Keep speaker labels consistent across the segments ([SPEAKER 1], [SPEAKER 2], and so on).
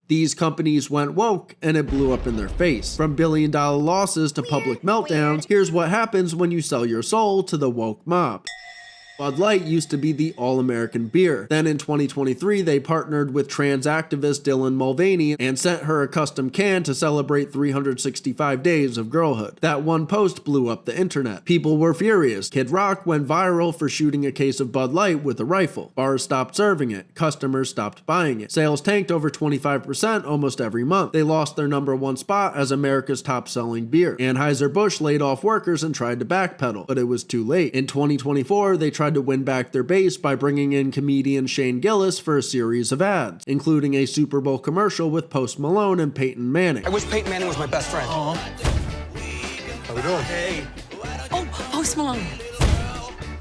[SPEAKER 1] These companies went woke and it blew up in their face. From billion-dollar losses to public meltdowns, here's what happens when you sell your soul to the woke mob. Bud Light used to be the all-American beer. Then in 2023, they partnered with trans activist Dylan Mulvaney and sent her a custom can to celebrate 365 days of girlhood. That one post blew up the internet. People were furious. Kid Rock went viral for shooting a case of Bud Light with a rifle. Bars stopped serving it. Customers stopped buying it. Sales tanked over 25% almost every month. They lost their #1 spot as America's top-selling beer. Anheuser-Busch laid off workers and tried to backpedal, but it was too late. In 2024, they tried to win back their base by bringing in comedian Shane Gillis for a series of ads, including a Super Bowl commercial with Post Malone and Peyton Manning.
[SPEAKER 2] I wish Peyton Manning was my best friend.
[SPEAKER 3] How we doing?
[SPEAKER 2] Hey.
[SPEAKER 4] Oh, Post Malone.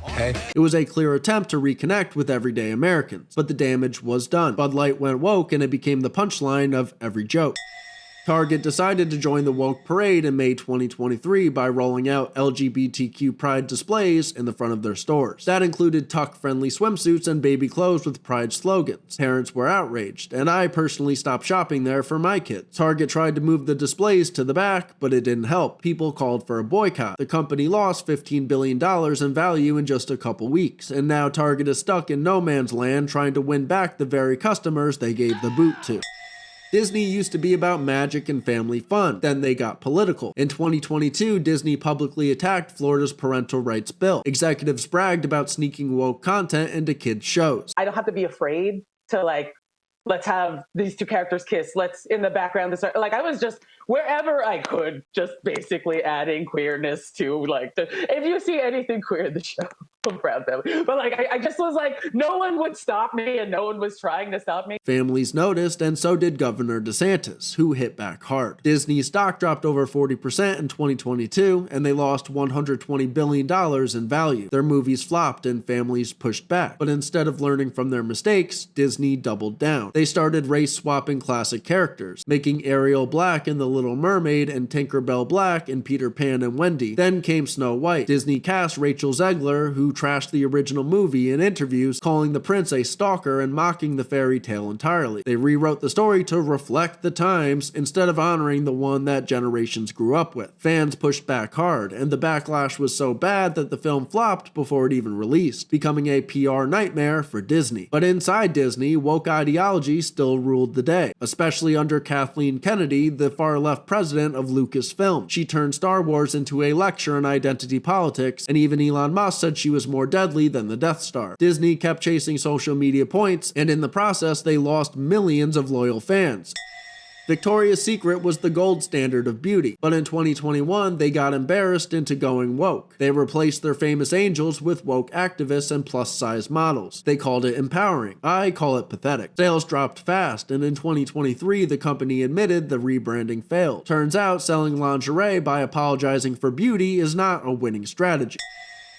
[SPEAKER 3] Hey.
[SPEAKER 1] It was a clear attempt to reconnect with everyday Americans, but the damage was done. Bud Light went woke and it became the punchline of every joke. Target decided to join the woke parade in May 2023 by rolling out LGBTQ pride displays in the front of their stores. That included tuck-friendly swimsuits and baby clothes with pride slogans. Parents were outraged, and I personally stopped shopping there for my kids. Target tried to move the displays to the back, but it didn't help. People called for a boycott. The company lost $15 billion in value in just a couple weeks, and now Target is stuck in no man's land trying to win back the very customers they gave the boot to. Disney used to be about magic and family fun. Then they got political. In 2022, Disney publicly attacked Florida's parental rights bill. Executives bragged about sneaking woke content into kids' shows.
[SPEAKER 5] I don't have to be afraid to let's have these two characters kiss. Let's in the background. I was just wherever I could, just basically adding queerness to if you see anything queer in the show, I'm proud of them. But I just was no one would stop me and no one was trying to stop me.
[SPEAKER 1] Families noticed, and so did Governor DeSantis, who hit back hard. Disney's stock dropped over 40% in 2022, and they lost $120 billion in value. Their movies flopped and families pushed back. But instead of learning from their mistakes, Disney doubled down. They started race-swapping classic characters, making Ariel black in The Little Mermaid and Tinkerbell black in Peter Pan and Wendy. Then came Snow White. Disney cast Rachel Zegler, who trashed the original movie in interviews, calling the prince a stalker and mocking the fairy tale entirely. They rewrote the story to reflect the times instead of honoring the one that generations grew up with. Fans pushed back hard, and the backlash was so bad that the film flopped before it even released, becoming a PR nightmare for Disney. But inside Disney, woke ideology still ruled the day, especially under Kathleen Kennedy, the far-left president of Lucasfilm. She turned Star Wars into a lecture on identity politics, and even Elon Musk said she was more deadly than the Death Star. Disney kept chasing social media points, and in the process, they lost millions of loyal fans. Victoria's Secret was the gold standard of beauty, but in 2021, they got embarrassed into going woke. They replaced their famous angels with woke activists and plus-size models. They called it empowering. I call it pathetic. Sales dropped fast, and in 2023, the company admitted the rebranding failed. Turns out, selling lingerie by apologizing for beauty is not a winning strategy.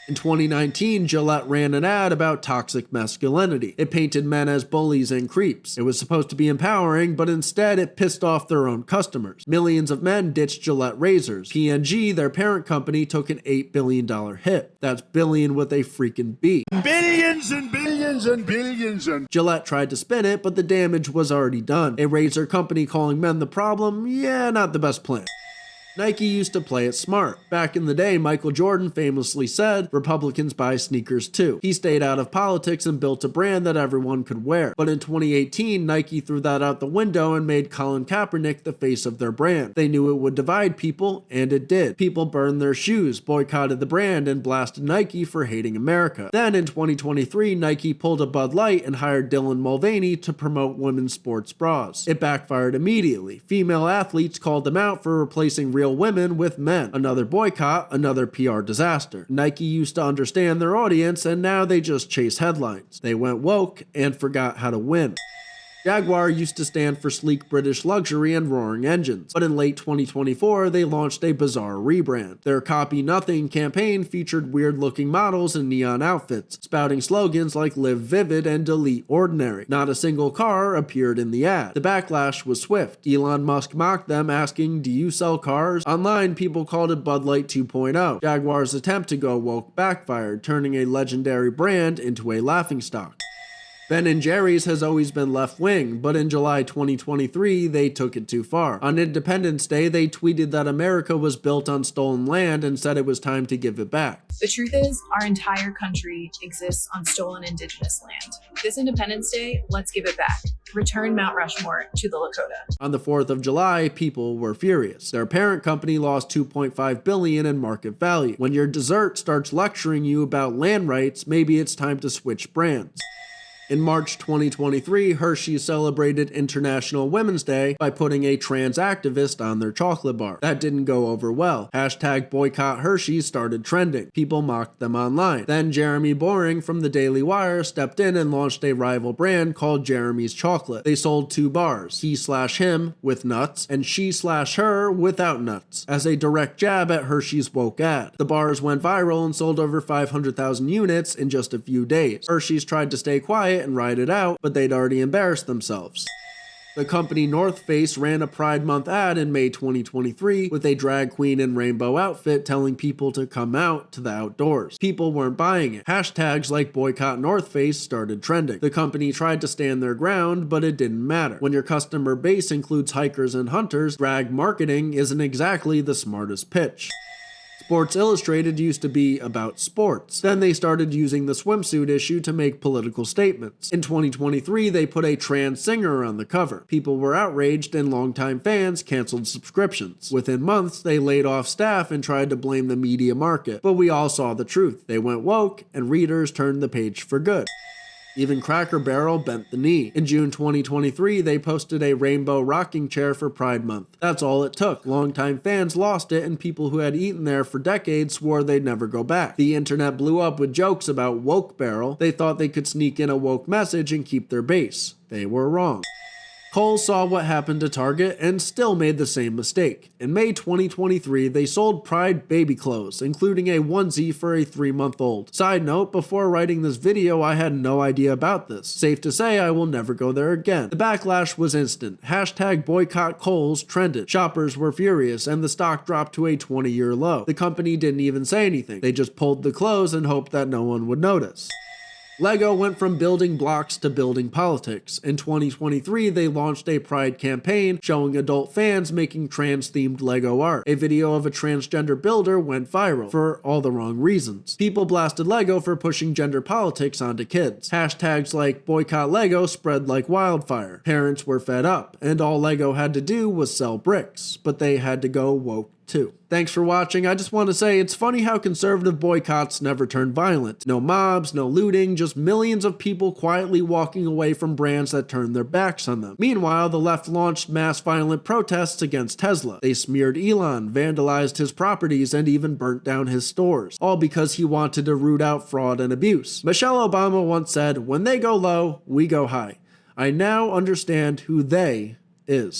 [SPEAKER 1] In 2019, Gillette ran an ad about toxic masculinity. It painted men as bullies and creeps. It was supposed to be empowering, but instead it pissed off their own customers. Millions of men ditched Gillette razors. P&G, their parent company, took an $8 billion hit. That's billion with a freaking B.
[SPEAKER 3] Billions and billions and billions and...
[SPEAKER 1] Gillette tried to spin it, but the damage was already done. A razor company calling men the problem? Yeah, not the best plan. Nike used to play it smart. Back in the day, Michael Jordan famously said, "Republicans buy sneakers too." He stayed out of politics and built a brand that everyone could wear. But in 2018, Nike threw that out the window and made Colin Kaepernick the face of their brand. They knew it would divide people, and it did. People burned their shoes, boycotted the brand, and blasted Nike for hating America. Then in 2023, Nike pulled a Bud Light and hired Dylan Mulvaney to promote women's sports bras. It backfired immediately. Female athletes called them out for replacing real women with men. Another boycott, another PR disaster. Nike used to understand their audience, and now they just chase headlines. They went woke and forgot how to win. Jaguar used to stand for sleek British luxury and roaring engines, but in late 2024, they launched a bizarre rebrand. Their Copy Nothing campaign featured weird-looking models in neon outfits, spouting slogans like "Live Vivid" and "Delete Ordinary." Not a single car appeared in the ad. The backlash was swift. Elon Musk mocked them, asking, "Do you sell cars?" Online, people called it Bud Light 2.0. Jaguar's attempt to go woke backfired, turning a legendary brand into a laughingstock. Ben & Jerry's has always been left-wing, but in July 2023, they took it too far. On Independence Day, they tweeted that America was built on stolen land and said it was time to give it back.
[SPEAKER 2] The truth is, our entire country exists on stolen indigenous land. This Independence Day, let's give it back. Return Mount Rushmore to the Lakota.
[SPEAKER 1] On the 4th of July, people were furious. Their parent company lost $2.5 billion in market value. When your dessert starts lecturing you about land rights, maybe it's time to switch brands. In March 2023, Hersheys celebrated International Women's Day by putting a trans activist on their chocolate bar. That didn't go over well. Hashtag boycott Hersheys started trending. People mocked them online. Then Jeremy Boring from the Daily Wire stepped in and launched a rival brand called Jeremy's Chocolate. They sold 2 bars, he/him with nuts and she/her without nuts, as a direct jab at Hersheys' woke ad. The bars went viral and sold over 500,000 units in just a few days. Hersheys tried to stay quiet and ride it out, but they'd already embarrassed themselves. The company North Face ran a Pride Month ad in May 2023 with a drag queen in rainbow outfit telling people to come out to the outdoors. People weren't buying it. Hashtags like boycott North Face started trending. The company tried to stand their ground, but it didn't matter. When your customer base includes hikers and hunters, drag marketing isn't exactly the smartest pitch. Sports Illustrated used to be about sports. Then they started using the swimsuit issue to make political statements. In 2023, they put a trans singer on the cover. People were outraged and longtime fans canceled subscriptions. Within months, they laid off staff and tried to blame the media market. But we all saw the truth. They went woke, and readers turned the page for good. Even Cracker Barrel bent the knee. In June 2023, they posted a rainbow rocking chair for Pride Month. That's all it took. Longtime fans lost it, and people who had eaten there for decades swore they'd never go back. The internet blew up with jokes about Woke Barrel. They thought they could sneak in a woke message and keep their base. They were wrong. Kohls saw what happened to Target and still made the same mistake. In May 2023, they sold Pride baby clothes, including a onesie for a 3-month-old. Side note, before writing this video, I had no idea about this. Safe to say, I will never go there again. The backlash was instant. Hashtag boycott Kohls trended. Shoppers were furious, and the stock dropped to a 20-year low. The company didn't even say anything. They just pulled the clothes and hoped that no one would notice. Lego went from building blocks to building politics. In 2023, they launched a Pride campaign showing adult fans making trans-themed Lego art. A video of a transgender builder went viral for all the wrong reasons. People blasted Lego for pushing gender politics onto kids. Hashtags like boycott Lego spread like wildfire. Parents were fed up, and all Lego had to do was sell bricks, but they had to go woke too. Thanks for watching. I just want to say it's funny how conservative boycotts never turn violent. No mobs, no looting, just millions of people quietly walking away from brands that turned their backs on them. Meanwhile, the left launched mass violent protests against Tesla. They smeared Elon, vandalized his properties, and even burnt down his stores, all because he wanted to root out fraud and abuse. Michelle Obama once said, "When they go low, we go high." I now understand who they is.